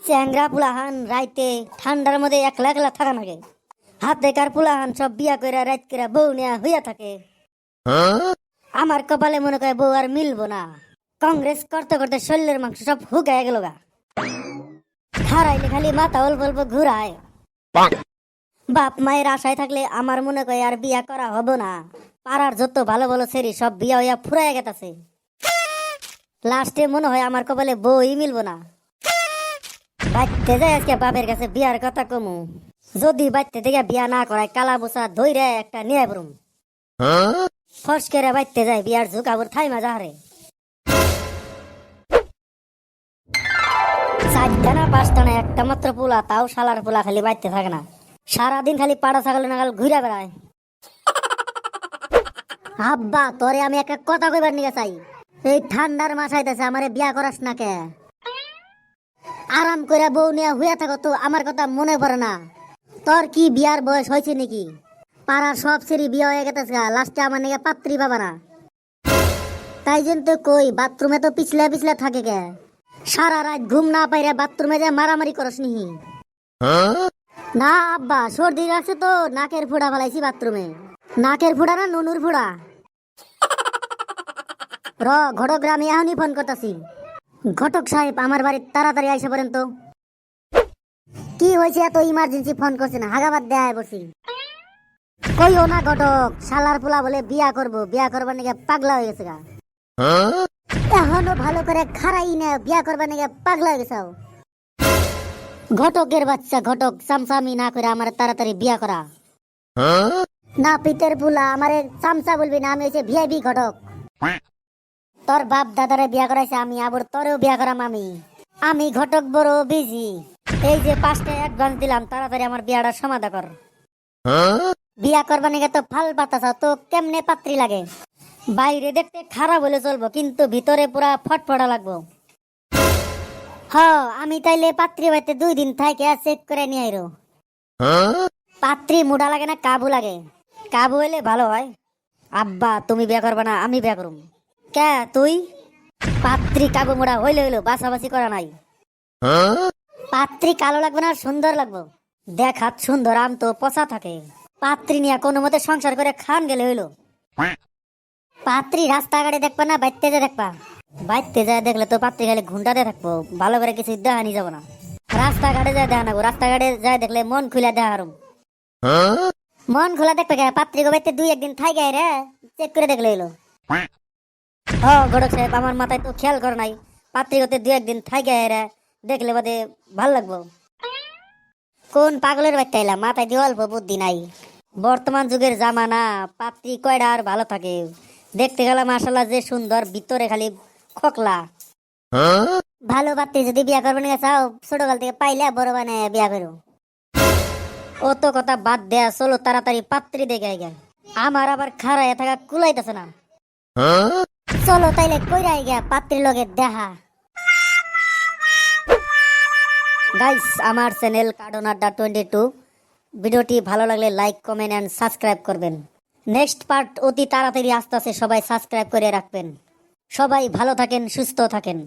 চ্যাংরা পুলাহান রাইতে ঠান্ডার মধ্যে একলা একলা থাকা লাগে। হাতে কার পুলাহান সব বিয়া করে রাত করে বউ নেয়া হইয়া থাকে। আমার কপালে মনে করে বউ আর মিলবো না। কংগ্রেস করতে করতে শরীরের মাংস সব হুকায় গেল গা। হারাইলে খালি মাথা অল্প অল্প ঘুরায়। বাপ মায়ের আশায় থাকলে আমার মনে করে আর বিয়া করা হবো না। পাড়ার যত ভালো ভালো ছেড়ি সব বিয়া হইয়া ফুরাইয়া গেছে। লাস্টে মনে হয় আমার কপালে বউই মিলবো না। বাইতে যাই আজকে বাপের কাছে বিয়ার কথা কমু। যদি বাইতে থেকে বিয়া না করায় কালা বোসা ধইরে একটা নিয়ে পড়ুম। ফসকেরা বাইতে যায় বিয়ার ঝুঁকাবুর থাইমা যাহারে। চারটা না পাঁচটা না একটা মাত্র পোলা, তাও শালার পোলা খালি বাইতে থাকে না। সারাদিন খালি পাড়া ছাগল নাগাল ঘুরে বেড়ায়। আব্বা তোরে আমি একটা কথা কইবার নিয়ে চাই। এই ঠান্ডার মাস আইতেছে, আমারে বিয়া করাস না কে? আরাম করে বউ নিয়ে হইয়া থাকো তো আমার কথা মনে পড়ে না? তোর কি বিয়ার বয়স হয়েছে নাকি? পাড়ার সব সেরি বিয়া হয়ে গেছে, লাস্টে আমার নাকি পাত্রী পাবা না। তাই জন্য তো কই বাথরুমে তো পিছলে পিছলে থাকে কে? সারা রাত ঘুম না পাইরে বাথরুমে যে মারামারি করস নিহি? না আব্বা, সর্দি লাগছে তো নাকের ফোড়া ফেলাইছি বাথরুমে। নাকের ফোড়া না নুনুর ফোড়া? ঘটক আমি এখনই ফোন করতেছি। ঘটক সাহেব আমার বাড়ি তাড়াতাড়ি আইসা পড়েন তো। কি হয়েছে এত ইমার্জেন্সি ফোন করছেন? হাগাবাদ দেয় বসি। কইও না ঘটক, শালার পোলা বলে বিয়া করবো, বিয়া করবার নাকি পাগলা হয়ে গেছে গা। এখনো ভালো করে খারাই না, বিয়া করবার নাকি পাগলা হয়ে গেছে। ঘটকের বাচ্চা ঘটক, চামচামি না করে আমার তাড়াতাড়ি বিয়া করা। না পিতের পোলা, আমারে চামচা বলবি না, আমি হচ্ছে ভিআইপি ঘটক। তোর বাপ দাদারে বিয়া করাইছে আমি, আবার তোরেও বিয়া করাম আমি। আমি ঘটক বড় বিজি। এই যে 5টা অ্যাডভান্স দিলাম, তাড়াতাড়ি আমার বিয়াটা সমাধা কর। বিয়া করবা নাকি তো ফাল পাতাছ তো? কেমনে পাত্রী লাগে? বাইরে দেখতে খারাপ হলে চলবো, কিন্তু ভিতরে পুরা ফটফটা লাগবো। আমি তাইলে পাত্রী বাড়িতে 2 দিন থাকে চেক করে নিয়ে আইরো। পাত্রী মুডা লাগে না কাবু লাগে? কাবু হইলে ভালো হয়। আব্বা তুমি বিয়া করবা না, আমি বিয়া করুম। কে তুই? পাত্রী কাবু মুডা হইলে হইলো, বাছাবাছি করা নাই। পাত্রী কালো লাগবে না সুন্দর লাগবো? দেখাত সুন্দর, আম তো পচা থাকে। পাত্রী নিয়ে কোনো মতে সংসার করে খান গেলে হইলো। পাত্রী রাস্তাঘাটে দেখবা না বাইতে যা দেখবা? বাইতে যায় দেখলে তো পাত্রী খালি ঘুন্টাতে থাকবো, ভালো করে কিছু দেখানি যাব না। রাস্তাঘাটে যায় দেখা নাগো, রাস্তাঘাটে যায় দেখলে মন খুলে দেখারুম। মন খোলা দেখবে কে? পাত্রী গো বাইতে 2-1 দিন থাই গায় রে, চেক করে দেখলে হইলো। ঘটক সাহেব আমার মাথায় তো খেয়াল করে নাই। পাত্রী গতে 2-1 দিন থাই গায় রে, দেখলে বাদে ভাল লাগবো। কোন পাগলের বাচ্চা এলাম, মাথায় দিয়ে অল্প বুদ্ধি নাই। বর্তমান যুগের জামানা, পাত্রী কয়টা আর ভালো থাকে? দেখতে গেলাম মাশাআল্লাহ যে সুন্দর, ভিতরে খালি খোকলা। ভালো পাত্রী যদি বিয়া করবে না চাও, ছোটকাল থেকে পাইলে বড় বানায় বিয়া করো। অত কথা বাদ দেয়া, চলো তাড়াতাড়ি পাত্রী দেখে আইগা। আমার আবার খাড়ায় থাকা কুলাইতেছে না। চলো তাইলে কইরা আইগা পাত্রীর লগে দেখা। গাইস, আমার চ্যানেল কার্টুন আড্ডা 22। ভিডিওটি ভালো লাগলে লাইক, কমেন্ট এন্ড সাবস্ক্রাইব করবেন। নেক্সট পার্ট অতি তাড়াতাড়ি আসতেছে, সবাই সাবস্ক্রাইব করে রাখবেন। সবাই ভালো থাকেন, সুস্থ থাকেন।